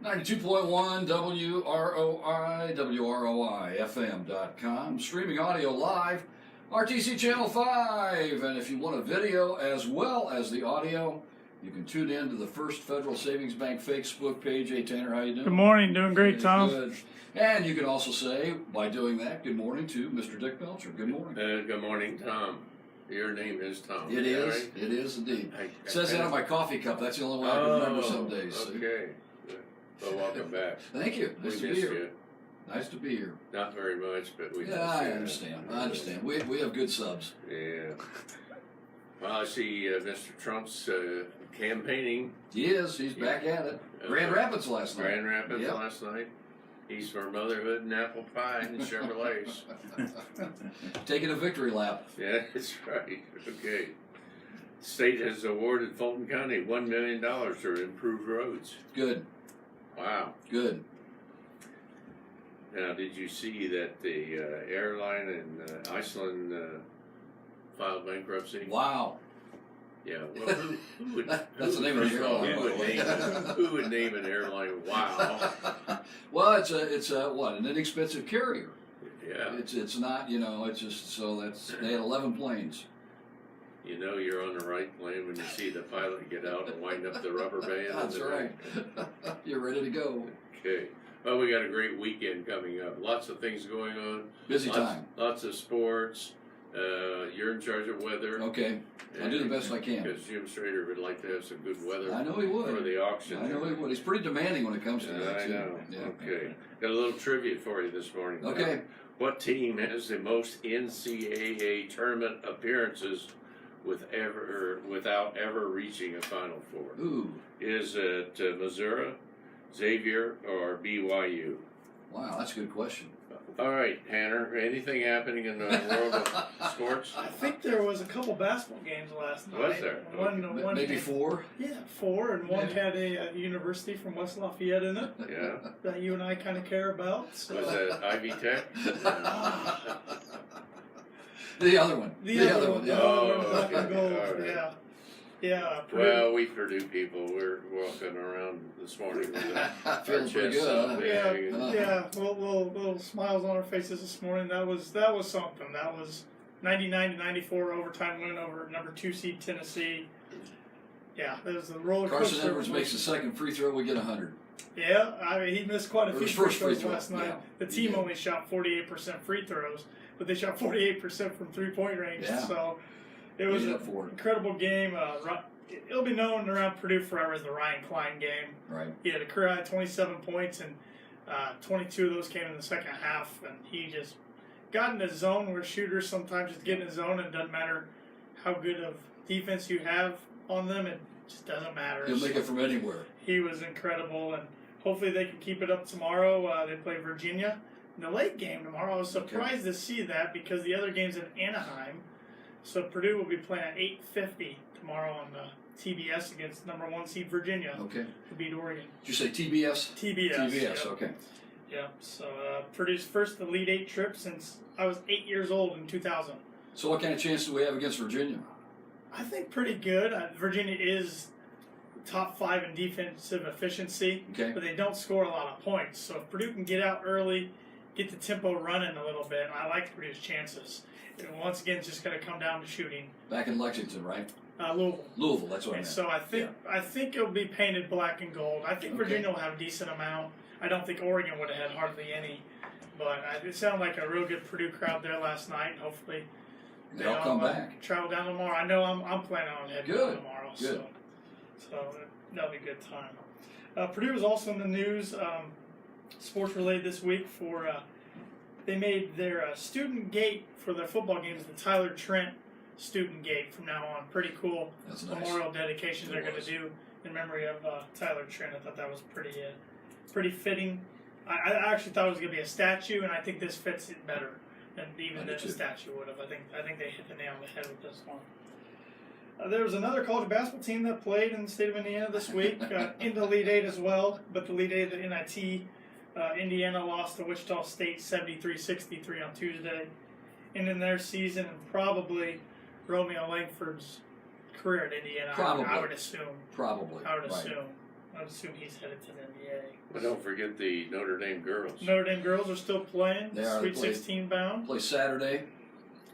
92.1 WROI, WROI-FM.com, streaming audio live, RTC Channel 5. And if you want a video as well as the audio, you can tune in to the First Federal Savings Bank Facebook page. Hey, Tanner, how you doing? Good morning. Doing great, Tom. Good. And you can also say, by doing that, good morning to Mr. Dick Belcher. Good morning. Good morning, Tom. Your name is Tom. It is. Right? It is indeed. It says that on my coffee cup. That's the only way I can remember some days. Okay. Good. Well, welcome back. Thank you. Nice to be here. You. Nice to be here. Not very much, but we. Yeah, I understand. I understand. We have good subs. Yeah. Well, I see Mr. Trump's campaigning. He is. He's back at it. Grand Rapids last night. Grand Rapids last night. He's for motherhood and apple pie and Chevrolets. Taking a victory lap. Yeah, that's right. Okay. State has awarded Fulton County $1 million to improve roads. Good. Wow. Good. Now, did you see that the airline in Iceland filed bankruptcy? Wow. Yeah. Well, who would? That's the name of the airline. Who would name an airline? Wow. Well, it's what, an inexpensive carrier. Yeah. It's not, it's just they had 11 planes. You know you're on the right plane when you see the pilot get out and wind up the rubber band. That's right. You're ready to go. Okay. Well, we got a great weekend coming up. Lots of things going on. Busy time. Lots of sports. You're in charge of weather. Okay. I'll do the best I can. Because Jim Straeter would like to have some good weather. I know he would. For the auction. I know he would. He's pretty demanding when it comes to that. I know. Yeah. Okay. Got a little trivia for you this morning. Okay. What team has the most NCAA tournament appearances without ever reaching a Final Four? Ooh. Is it Missouri, Xavier, or BYU? Wow, that's a good question. All right, Hannah, anything happening in the world of sports? I think there was a couple basketball games last night. Was there? One Maybe game, 4? Yeah, 4, and one Yeah. had a university from West Lafayette in it Yeah. that you and I kind of care about. So. Was it Ivy Tech? The other one. The other one. Yeah. Oh, Black and okay. gold. All right. Yeah. Yeah. Well, we Purdue people, we're walking around this morning with our Feeling pretty chests good, up huh? big. Yeah. Little smiles on our faces this morning. That was something. That was 99-94 overtime win over number 2 seed Tennessee. Yeah, it was a roller coaster. Carson Edwards makes the second free throw, we get 100. Yeah, I mean, he missed quite a few free throws last night. Yeah. The team only shot 48% free throws, but they shot 48% from three-point range. Yeah. So it was an incredible game. It'll be known around Purdue forever as the Ryan Klein game. Right. He had a career high 27 points, and 22 of those came in the second half. And he just got in the zone where shooters sometimes just get in the zone, and it doesn't matter how good of defense you have on them. It just doesn't matter. He'll make it from anywhere. He was incredible, and hopefully they can keep it up tomorrow. They play Virginia in the late game tomorrow. I was surprised to see that because the other game's in Anaheim. So Purdue will be playing at 8:50 tomorrow on TBS against number 1 seed Virginia. Okay. To beat Oregon. Did you say TBS? TBS. TBS, yep. okay. Yeah. So Purdue's first Elite 8 trip since I was 8 years old in 2000. So what kind of chance do we have against Virginia? I think pretty good. Virginia is top 5 in defensive efficiency, but they don't score a lot of points. So if Purdue can get out early, get the tempo running a little bit, I like Purdue's chances. And once again, it's just going to come down to shooting. Back in Lexington, right? Louisville. Louisville, that's what I And meant. so I think it'll be painted black and gold. I think Virginia will have a decent amount. I don't think Oregon would have had hardly any. But it sounded like a real good Purdue crowd there last night. Hopefully they'll come back. Travel down tomorrow. I know I'm planning on heading down tomorrow. Good. So that'll be a good time. Purdue was also in the news, sports related this week for they made their student gate for their football games the Tyler Trent student gate from now on. Pretty cool. That's nice. Memorial dedication they're going to do in memory of Tyler Trent. I thought that was pretty fitting. I actually thought it was going to be a statue, and I think this fits it better than the statue would have. I think they hit the nail on the head with this one. There was another college basketball team that played in the state of Indiana this week, in the Elite 8 as well, but the Elite 8, the NIT, Indiana lost to Wichita State 73-63 on Tuesday. And in their season, and probably Romeo Langford's career at Indiana, Probably. I would assume. Probably. I would assume. I assume he's headed to the NBA. But don't forget the Notre Dame girls. Notre Dame girls are still playing. They are. Sweet They play- 16 bound. Play Saturday.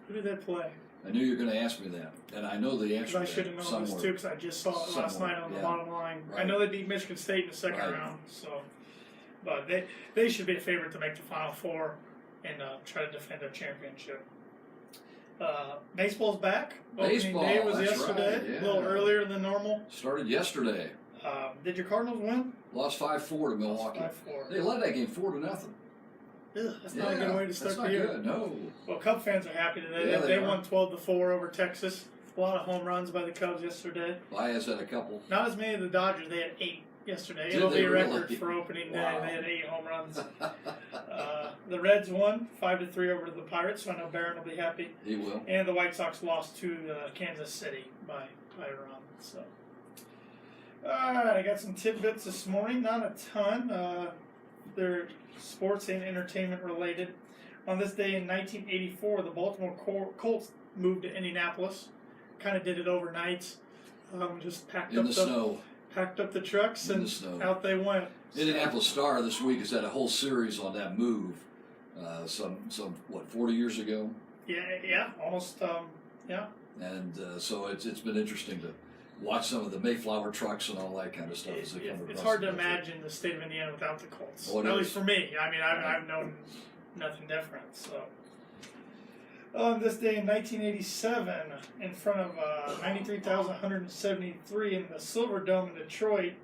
Who did they play? I knew you were going to ask me that, and I know the answer. Because I should have known this too, because I just saw it last Somewhere, night on the yeah. bottom line. I Right. know they beat Michigan State in the second Right. round, so, but they should be a favorite to make the Final Four and try to defend their championship. Baseball's back. Baseball, Opening day was that's yesterday, right, yeah. a little earlier than normal. Started yesterday. Did your Cardinals win? Lost 5-4 to Milwaukee. 5-4. They led that game 4-0. Ugh, that's not a good way to start that's not the year. good. No. Well, Cub fans are happy today. Yeah, they they won are. 12-4 over Texas. A lot of home runs by the Cubs yesterday. Baez had a couple. Not as many as the Dodgers. They had 8 yesterday. Did It'll they be a record really? for opening day. Wow. They had 8 home runs. The Reds won 5-3 over the Pirates, so I know Barron will be happy. He will. And the White Sox lost to Kansas City by a run. So, all right, I got some tidbits this morning. Not a ton. They're sports and entertainment related. On this day in 1984, the Baltimore Colts moved to Indianapolis. Kind of did it overnight. Just packed In up the snow. packed up the trucks In and the snow. out they went. Indianapolis Star this week has had a whole series on that move. Some 40 years ago, Yeah, almost. Yeah. and so it's been interesting to watch some of the Mayflower trucks and all that kind of stuff as they come across. It's hard the to country. imagine the state of Indiana without the Colts. Oh, it At is. least for me. I mean, I've known nothing different. So, on this day in 1987, in front of 93,173 in the Silver Dome in Detroit,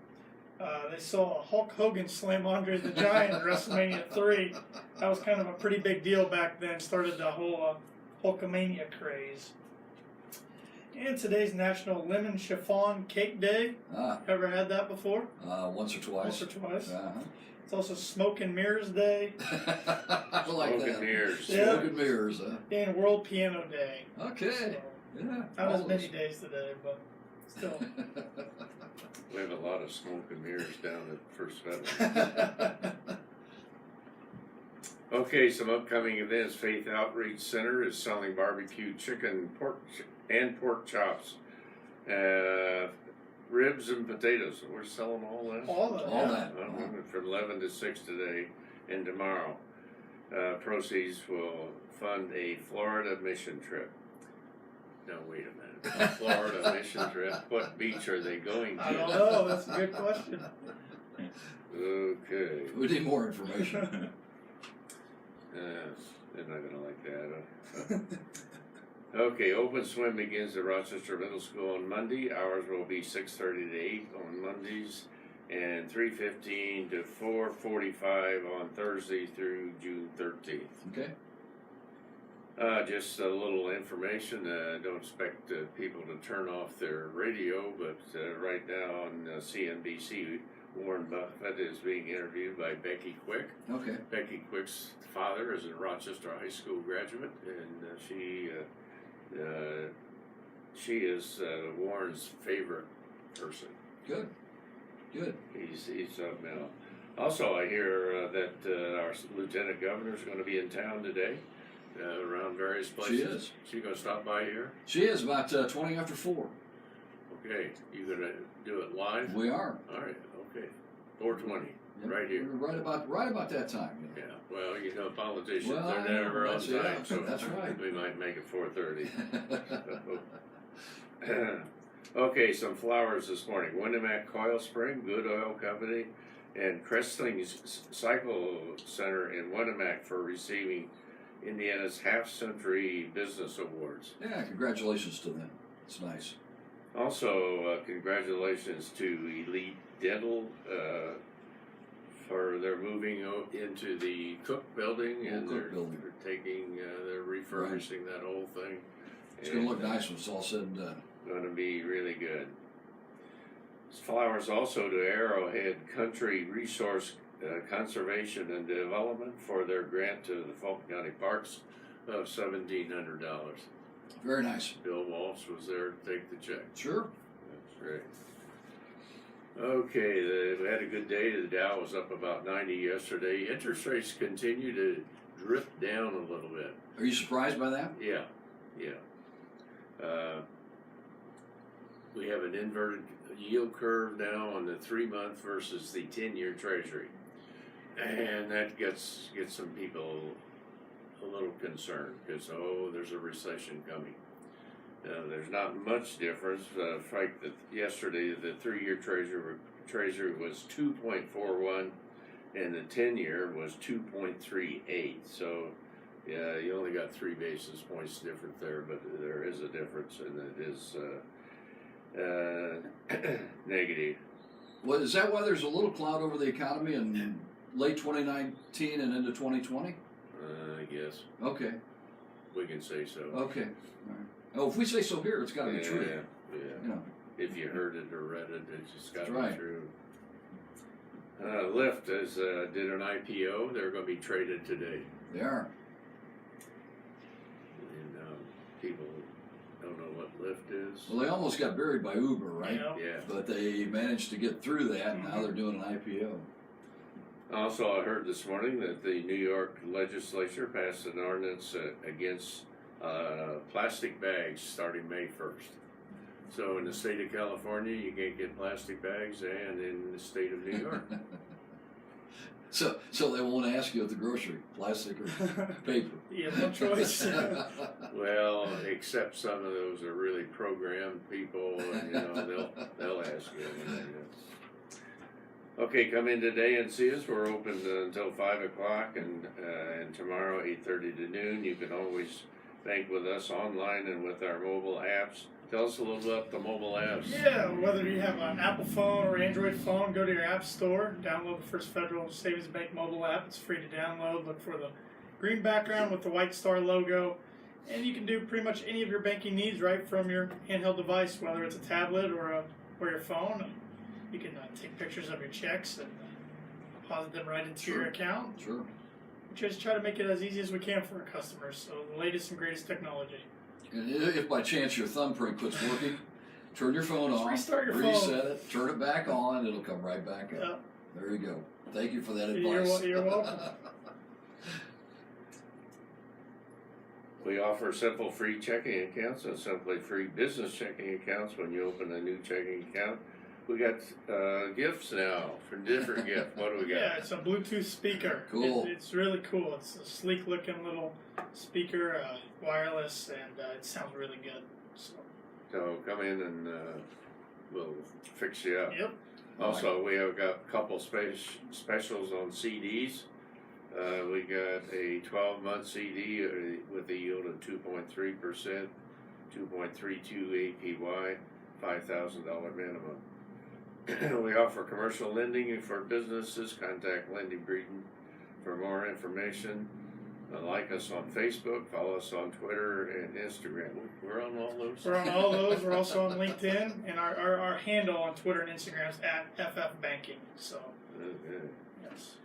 they saw Hulk Hogan slam Andre the Giant at WrestleMania 3. That was kind of a pretty big deal back then. Started the whole Hulkamania craze. And today's National Lemon Chiffon Cake Day. Ever had that before? Once or twice. Once or twice. Uh-huh. It's also Smoke and Mirrors Day I like Smoke that. and mirrors. Yeah. Smoke and mirrors, huh? and World Piano Day. Okay. So, Yeah. not all as those. many days today, but still. We have a lot of smoke and mirrors down at First Federal. Okay, some upcoming events. Faith Outreach Center is selling barbecue chicken, pork chops, ribs and potatoes. We're selling all that. All of it. All yeah. that. From 11 to 6 today and tomorrow. Proceeds will fund a Florida mission trip. No, wait a minute. A Florida mission trip? What beach are they going to? I don't know. That's a good question. Okay. We need more information. They're not going to like that. Okay, open swim begins at Rochester Middle School on Monday. Hours will be 6:30 to 8 on Mondays and 3:15 to 4:45 on Thursday through June 13th. Okay. Just a little information. Don't expect people to turn off their radio, but right now on CNBC, Warren Buffett is being interviewed by Becky Quick. Okay. Becky Quick's father is a Rochester High School graduate, and she is Warren's favorite person. Good. Good. He's something else. Also, I hear that our Lieutenant Governor is going to be in town today. Around various places. She is. She gonna stop by here? She is about 20 after 4. Okay, you gonna do it live? We are. All right. Okay. 4:20, Yep. right here. Right about that time. You know. Yeah. Well, you know, politicians Well, they're never on that's- yeah, time, so that's right. we might make it 4:30. Okay, some flowers this morning. Winnemac Coil Spring, Good Oil Company, and Crestling's Cycle Center in Winnemac for receiving Indiana's Half-Century Business Awards. Yeah, congratulations to them. It's nice. Also, congratulations to Elite Dental for their moving into the Cook Building, and Cook Building. they're taking, they're refurbishing that whole thing. It's going to look nice when it's all said and done. Going to be really good. Flowers also to Arrowhead Country Resource Conservation and Development for their grant to the Fulton County Parks of $1,700. Very nice. Bill Walsh was there to take the check. Sure. That's great. Okay, we had a good day. The Dow was up about 90 yesterday. Interest rates continue to drift down a little bit. Are you surprised by that? Yeah. we have an inverted yield curve now on the 3-month versus the 10-year Treasury, and that gets some people a little concerned because there's a recession coming. There's not much difference. In fact, yesterday the 3-year Treasury was 2.41, and the 10-year was 2.38. So, yeah, you only got 3 basis points different there, but there is a difference, and it is negative. Well, is that why there's a little cloud over the economy in late 2019 and into 2020? I guess Okay. we can say so. Okay. All right. Oh, if we say so here, it's got to be true. Yeah. You know. If you heard it or read it, it's just got to be right. true. Lyft did an IPO. They're going to be traded today. They are. And people don't know what Lyft is. Well, they almost got buried by Uber, right? Yeah. But they managed to get through that, and now they're doing an IPO. Also, I heard this morning that the New York legislature passed an ordinance against plastic bags starting May 1st. So in the state of California, you can't get plastic bags, and in the state of New York. So they won't ask you at the grocery, plastic or paper. You have no choice. Well, except some of those are really programmed people, and they'll ask you. Okay, come in today and see us. We're open until 5 o'clock, and tomorrow 8:30 to noon. You can always bank with us online and with our mobile apps. Tell us a little about the mobile apps. Yeah, whether you have an Apple phone or Android phone, go to your app store, download the First Federal Savings Bank mobile app. It's free to download. Look for the green background with the white star logo, and you can do pretty much any of your banking needs right from your handheld device, whether it's a tablet or your phone. You can take pictures of your checks and deposit them right into your account. Sure. We just try to make it as easy as we can for our customers. So the latest and greatest technology. And if by chance your thumbprint quits working, turn your phone off, restart your reset phone. it, turn it back on, it'll come right back up. Yeah. There you go. Thank you for that advice. You're welcome. We offer simple free checking accounts and simply free business checking accounts when you open a new checking account. We got gifts now for different gifts. What do we got? Yeah, it's a Bluetooth speaker. Cool. It's really cool. It's a sleek looking little speaker, wireless, and it sounds really good. So come in and we'll fix you up. Yep. Also, we have got a couple specials on CDs. We got a 12-month CD with a yield of 2.3%, 2.32 APY, $5,000 minimum. We offer commercial lending for businesses. Contact Lending Breeden for more information. Like us on Facebook, follow us on Twitter and Instagram. We're on all those. We're on all those. We're also on LinkedIn, and our handle on Twitter and Instagram is @FFBanking. So, Okay. yes.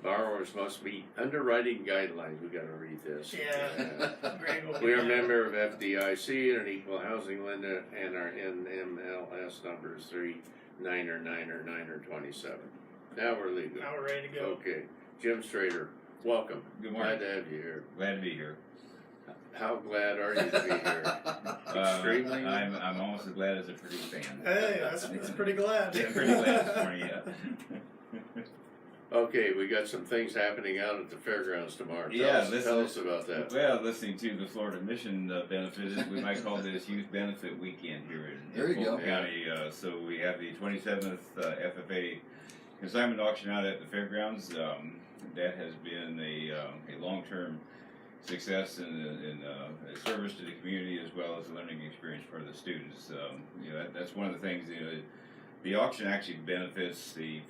Borrowers must meet underwriting guidelines. We got to read this. Yeah. Greg will We are a be member of FDIC and an equal housing lender, and our NMLS number is 399927. Now we're legal. Now we're ready to go. Okay, Jim Straeter, welcome. Good morning. Glad to have you here. Glad to be here. How glad are you to be here? Extremely. I'm almost as glad as a Purdue fan. Hey, that's pretty glad. Yeah, pretty glad this morning, yeah. Okay, we got some things happening out at the fairgrounds tomorrow. Tell us about that. Well, listening to the Florida Mission benefit, we might call this Youth Benefit Weekend here There in you go. Fulton County. So we have the 27th FFA consignment auction out at the fairgrounds. That has been a long-term success in service to the community as well as a learning experience for the students. That's one of the things. The auction actually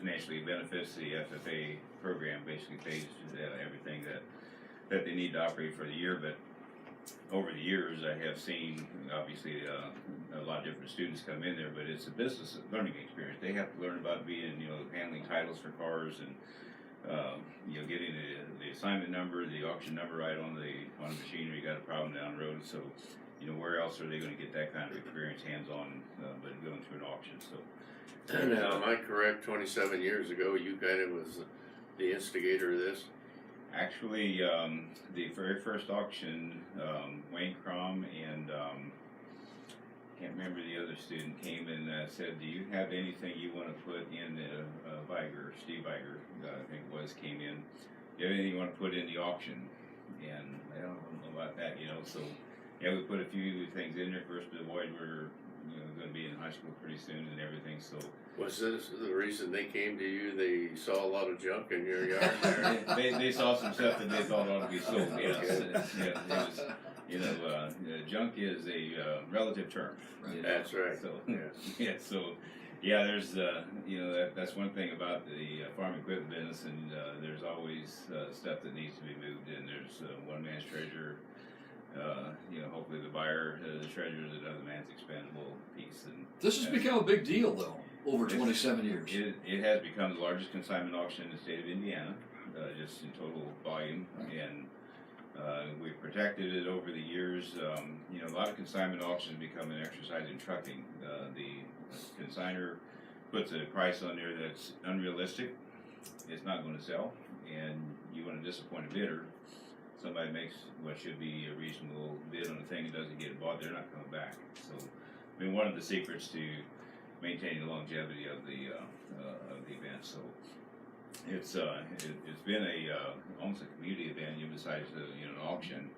financially benefits the FFA program. Basically, pays everything that they need to operate for the year. But over the years, I have seen obviously a lot of different students come in there. But it's a business learning experience. They have to learn about handling titles for cars and getting the assignment number, the auction number right on the machinery. You got a problem down the road, so where else are they going to get that kind of experience hands-on but going through an auction? So Now, am I correct? 27 years ago, you kind of was the instigator of this. actually, the very first auction, Wayne Crom and can't remember the other student, came and said, "Do you have anything you want to put in the Viger, Steve Viger, I think it was, came in. Do you have anything you want to put in the auction?" And I don't know about that, so yeah, we put a few things in there. First, the boys were going to be in high school pretty soon and everything, so. Was this the reason they came to you? They saw a lot of junk in your yard there? they saw some stuff that they thought ought to be sold, yes. Okay. It was, junk is a relative term. Right. That's right. So, Yeah. there's, that's one thing about the farm equipment business, and there's always stuff that needs to be moved, and there's one man's treasure. Hopefully the buyer, the treasure is another man's expendable piece. And This has become a big deal, though, over 27 years. It has become the largest consignment auction in the state of Indiana, just in total volume, and we've protected it over the years. A lot of consignment auctions become an exercise in trucking. The consigner puts a price on there that's unrealistic. It's not going to sell, and you want to disappoint a bidder. Somebody makes what should be a reasonable bid on a thing and doesn't get bought, they're not coming back. So, one of the secrets to maintaining the longevity of the event. So, it's been almost a community event. Besides an auction,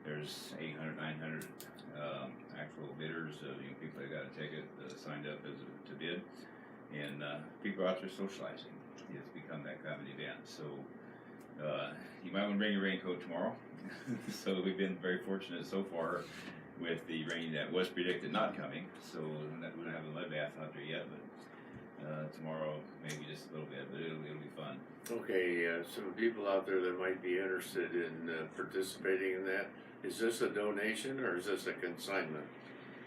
there's 800, 900 actual bidders. People that got a ticket signed up to bid, and people out there socializing. It's become that kind of an event. So. You might want to bring your raincoat tomorrow. So we've been very fortunate so far with the rain that was predicted not coming. So we don't have a mud bath out there yet, but tomorrow maybe just a little bit, but it'll be fun. Okay, some people out there that might be interested in participating in that. Is this a donation or is this a consignment?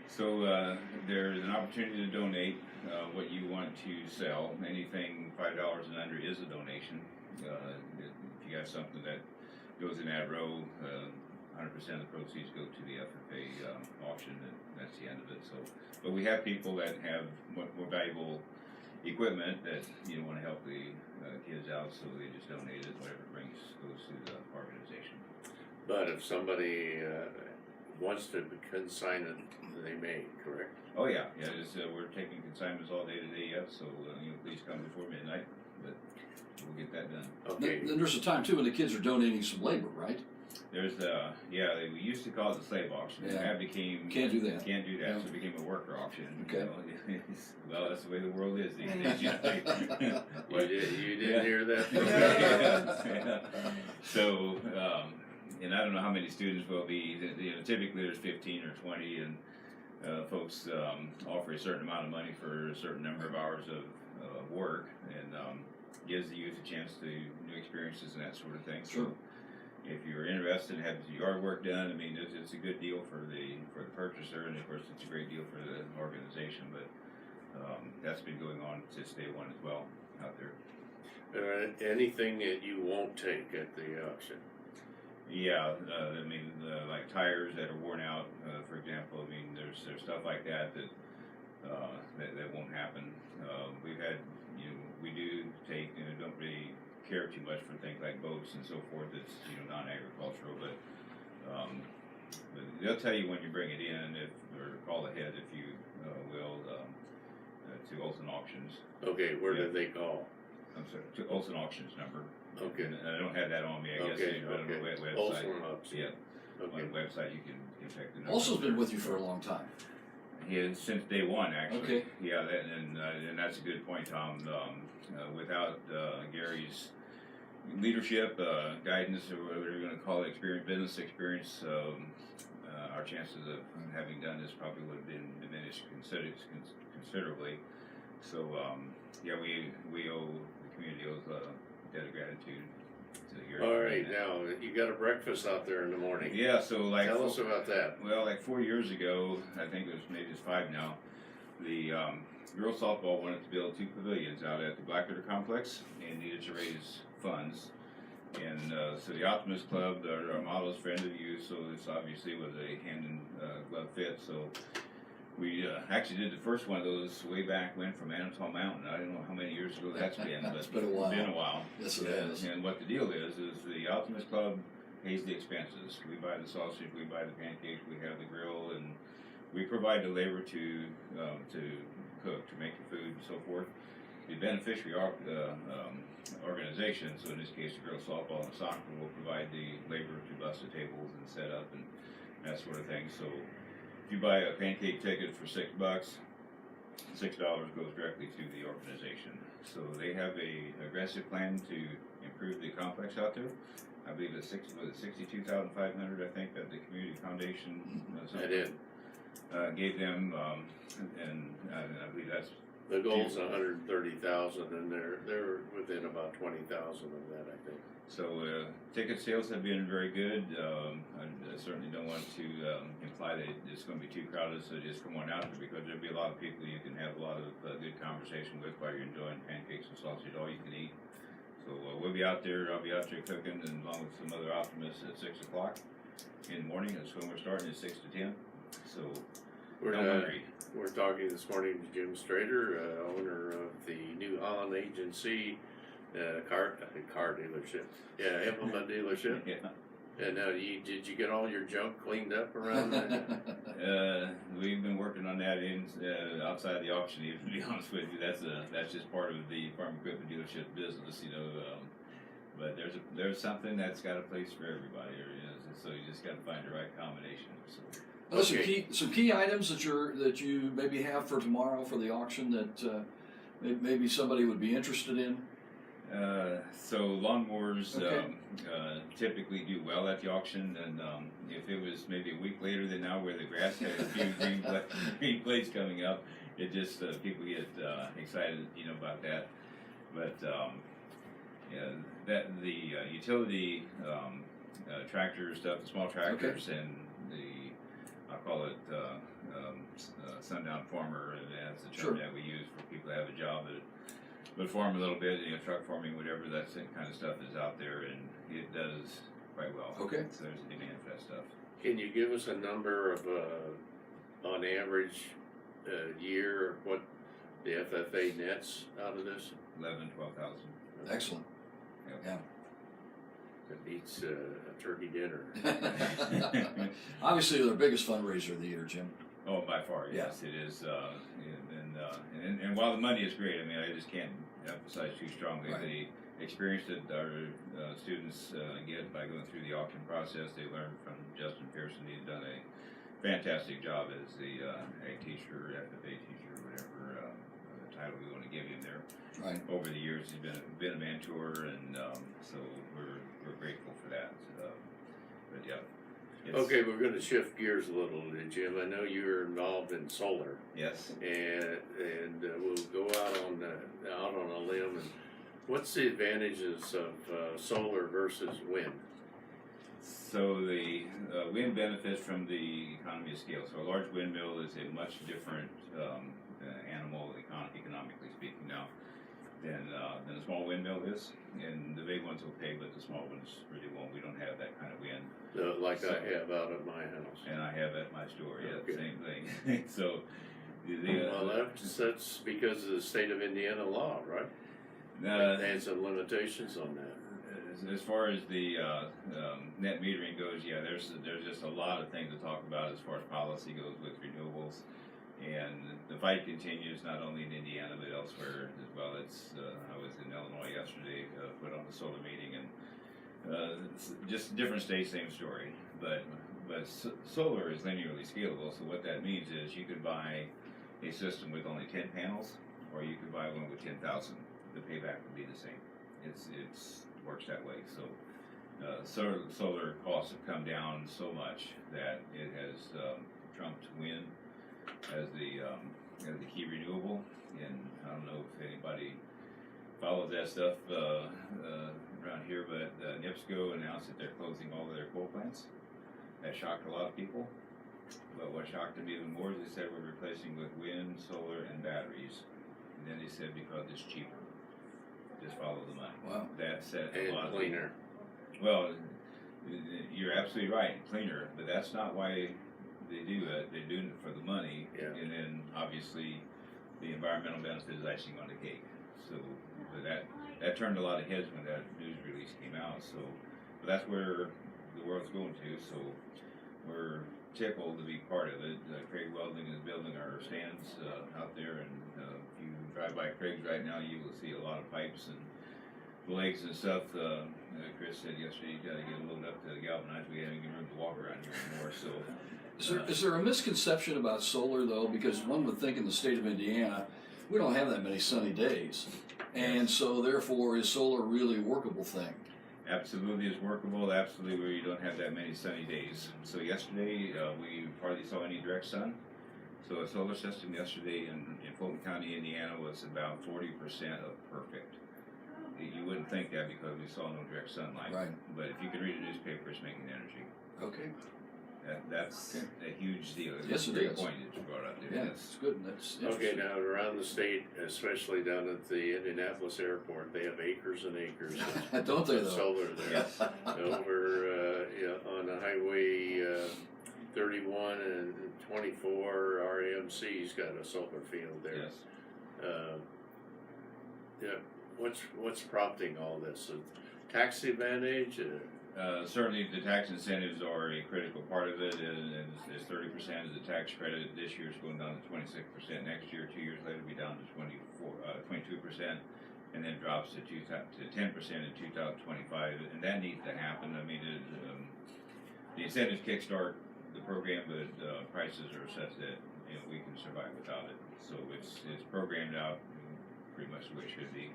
So there's an opportunity to donate what you want to sell. Anything $5 and under is a donation. If you got something that goes in that row, 100% of the proceeds go to the FFA auction, and that's the end of it. So, but we have people that have more valuable equipment that want to help the kids out, so they just donate it. Whatever it brings goes to the organization. But if somebody wants to consign it, they may, correct? Oh yeah. We're taking consignments all day today yet, so please come before midnight. But we'll get that done. Okay. Then there's a time too when the kids are donating some labor, right? There's we used to call it the slave auction. Yeah. That became Can't do that. Can't do that. Yeah. So it became a worker auction. Okay. Well, that's the way the world is these days. You didn't hear that? Yeah. So, and I don't know how many students will be. Typically there's 15 or 20, and folks offer a certain amount of money for a certain number of hours of work, and gives the youth a chance to new experiences and that sort of thing. Sure. So if you're interested in having your yard work done, it's a good deal for the purchaser, and of course it's a great deal for the organization. But that's been going on since day one as well out there. Anything that you won't take at the auction? Yeah, like tires that are worn out, for example. There's stuff like that that won't happen. We've had, we do take, don't really care too much for things like boats and so forth. It's non-agricultural, but they'll tell you when you bring it in, or call ahead if you will, to Olson Auctions. Okay, where did they call? I'm sorry, to Olson Auctions number. Okay. And I don't have that on me. I guess Okay, on the website. Olson Auctions. Yeah. Okay. On the website you can check the number. Olson's been with you for a long time. Since day one, actually. Okay. Yeah, and that's a good point, Tom. Without Gary's leadership, guidance, or whatever you're going to call it, business experience, our chances of having done this probably would have been diminished considerably. So, we owe, the community owes a debt of gratitude to Gary. All right, now you got a breakfast out there in the morning. Yeah, so Tell us about that. Well, like 4 years ago, I think maybe it's 5 now, the girls softball wanted to build 2 pavilions out at the Blackwater complex and needed to raise funds. And so the Optimist Club, our model is friend of youth, so this obviously was a hand in glove fit. So we actually did the first one of those way back when from Anatol Mountain. I don't know how many years ago that's been, but It's been a while. It's been a while. Yes, it has. And what the deal is the Optimist Club pays the expenses. We buy the sausage, we buy the pancakes, we have the grill, and we provide the labor to cook, to make the food and so forth. The beneficiary organization, so in this case the girls softball and soccer, will provide the labor to bust the tables and set up and that sort of thing. So if you buy a pancake ticket for $6, $6 goes directly to the organization. So they have a aggressive plan to improve the complex out there. I believe it's 62,500. I think that the community foundation gave them, and I believe that's the goal's 130,000, and they're within about 20,000 of that, I think. So ticket sales have been very good. I certainly don't want to imply that it's going to be too crowded, so just come on out there, because there'll be a lot of people you can have a lot of good conversation with while you're enjoying pancakes and sausage, all you can eat. So we'll be out there. I'll be out there cooking, and along with some other optimists at 6 o'clock in the morning. That's when we're starting at 6 to 10. So we're talking this morning to Jim Straeter, owner of the New Holland Agency car dealership. Yeah, implement dealership. Yeah. And did you get all your junk cleaned up around that? We've been working on that outside the auction. Even, to be honest with you, that's just part of the farm equipment dealership business, you know. But there's something that's got a place for everybody. There is, so you just got to find the right combination. So. Well, some key items that you maybe have for tomorrow for the auction that maybe somebody would be interested in. So lawnmowers typically do well at the auction, and if it was maybe a week later than now, where the grass has a few green blades coming up, it just people get excited, you know, about that. But that the utility tractor stuff, the small tractors, and I call it sundown farmer, and that's the term that we use for people that have a job but farm a little bit, you know, truck farming, whatever, that kind of stuff is out there, and it does quite well. Okay. So there's a demand for that stuff. Can you give us a number of, on average, year, what the FFA nets out of this? 11,000, 12,000. Excellent. Yep. Yeah. It beats a turkey dinner. Obviously, they're the biggest fundraiser of the year, Jim. Oh, by far, yes, it is. And while the money is great, I mean, I just can't emphasize too strongly the experience that our students get by going through the auction process. They learn from Justin Pearson. He's done a fantastic job as the ag teacher, FFA teacher, whatever title we want to give him there. Right. Over the years, he's been a mentor, and so we're grateful for that. But yeah. Okay, we're going to shift gears a little, Jim. I know you're involved in solar. Yes. And we'll go out on a limb. And what's the advantages of solar versus wind? So the wind benefits from the economy of scale. So a large windmill is a much different animal, economically speaking, now than a small windmill is. And the big ones will pay, but the small ones really won't. We don't have that kind of wind. Like I have out at my house. And I have at my store, Okay. Same thing. So, well, that's because of the state of Indiana law, right? They had some limitations on that. As far as the net metering goes, yeah, there's just a lot of things to talk about as far as policy goes with renewables, and the fight continues not only in Indiana but elsewhere as well. I was in Illinois yesterday, put on a solar meeting, and just different states, same story. But solar is linearly scalable. So what that means is you could buy a system with only 10 panels, or you could buy one with 10,000. The payback would be the same. It's works that way. So solar costs have come down so much that it has trumped wind as the key renewable. And I don't know if anybody follows that stuff around here, but NIPSCO announced that they're closing all of their coal plants. That shocked a lot of people. But what shocked them even more is they said we're replacing with wind, solar, and batteries. And then they said because it's cheaper. Just follow the money. Wow. That said a And lot. cleaner. Well, you're absolutely right, cleaner, but that's not why they do it. They're doing it for the money, and then obviously the environmental benefit is icing on the cake. So, but that turned a lot of heads when that news release came out. So, but that's where the world's going to. So, we're tickled to be part of it. Craig Welding is building our stands out there, and if you drive by Craig's right now, you will see a lot of pipes and legs and stuff. Chris said yesterday you got to get a load up to galvanize. We haven't even room to walk around here anymore. So, Is there a misconception about solar though? Because one would think in the state of Indiana, we don't have that many sunny days, and so therefore, is solar really a workable thing? absolutely is workable. Absolutely, where you don't have that many sunny days. So yesterday we hardly saw any direct sun. So a solar system yesterday in Fulton County, Indiana, was about 40% of perfect. You wouldn't think that because we saw no direct sunlight. Right. But if you could read a newspaper, it's making energy. Okay. That's a huge deal. It's Yes, a it great is. point that you brought up there. Yeah, That's it's good. That's Okay, interesting. now around the state, especially down at the Indianapolis airport, they have acres and acres Don't they of though? solar there. Yes. Over on the highway 31 and 24, RAMC's got a solar field there. Yes. Yeah. What's prompting all this? A tax advantage? Certainly, the tax incentives are a critical part of it, and it's 30% of the tax credit. This year is going down to 26%. Next year, 2 years later, it'll be down to 22%, and then drops to 10% in 2025. And that needs to happen. I mean, the incentives kickstart the program, but prices are such that we can survive without it. So it's programmed out pretty much the way it should be.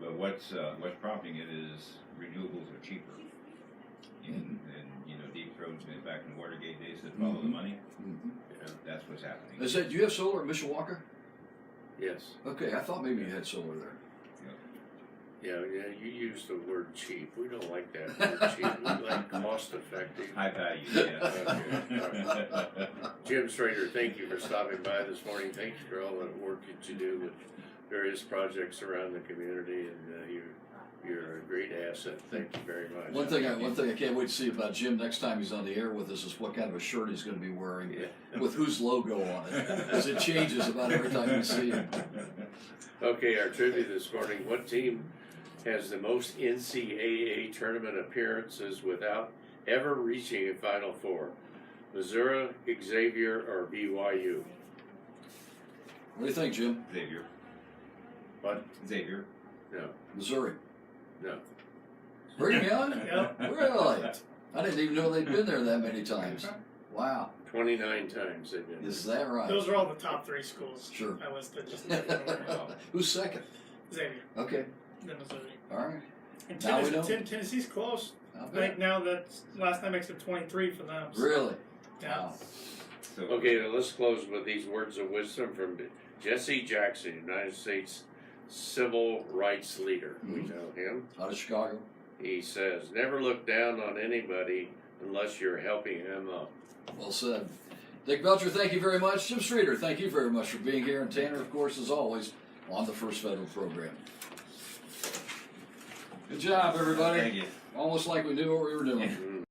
But what's prompting it is renewables are cheaper. And Deep Throat's been back in the Watergate days that follow the money. Mm-hmm. Yeah. That's what's happening. Is that? Do you have solar at Mishawaka? Yes. Okay, I thought maybe you had solar there. Yeah, you use the word cheap. We don't like that word cheap. We like cost effective. High value, yeah. Okay, all right. Jim Straeter, thank you for stopping by this morning. Thank you for all the work that you do with various projects around the community, and you're a great asset. Thank you very much. One thing I can't wait to see about Jim next time he's on the air with us is what kind of a shirt he's going to be wearing with whose logo on it, because it changes about every time you see him. Okay, our trivia this morning. What team has the most NCAA tournament appearances without ever reaching a Final Four? Missouri, Xavier, or BYU? What do you think, Jim? Xavier. What? Xavier. No. Missouri. No. Brigham Young? Yep. Really? I didn't even know they'd been there that many times. Wow. 29 times they've been. Is that right? Those are all the top 3 schools. Sure. I listed just to Who's second? Xavier, Okay. then Missouri. All right. And Now we know. Tennessee's close. I'll I bet. think now that's last time makes it 23 for them. So, Really? yeah. Wow. So, Okay, now let's close with these words of wisdom from Jesse Jackson, United States civil rights leader. We know him. Out of Chicago. He says, never look down on anybody unless you're helping him up. Well said. Dick Belcher, thank you very much. Jim Straeter, thank you very much for being here. And Tanner, of course, as always, on the First Federal Program. Good job, everybody. thank you. Almost like we knew what we were doing. Mm.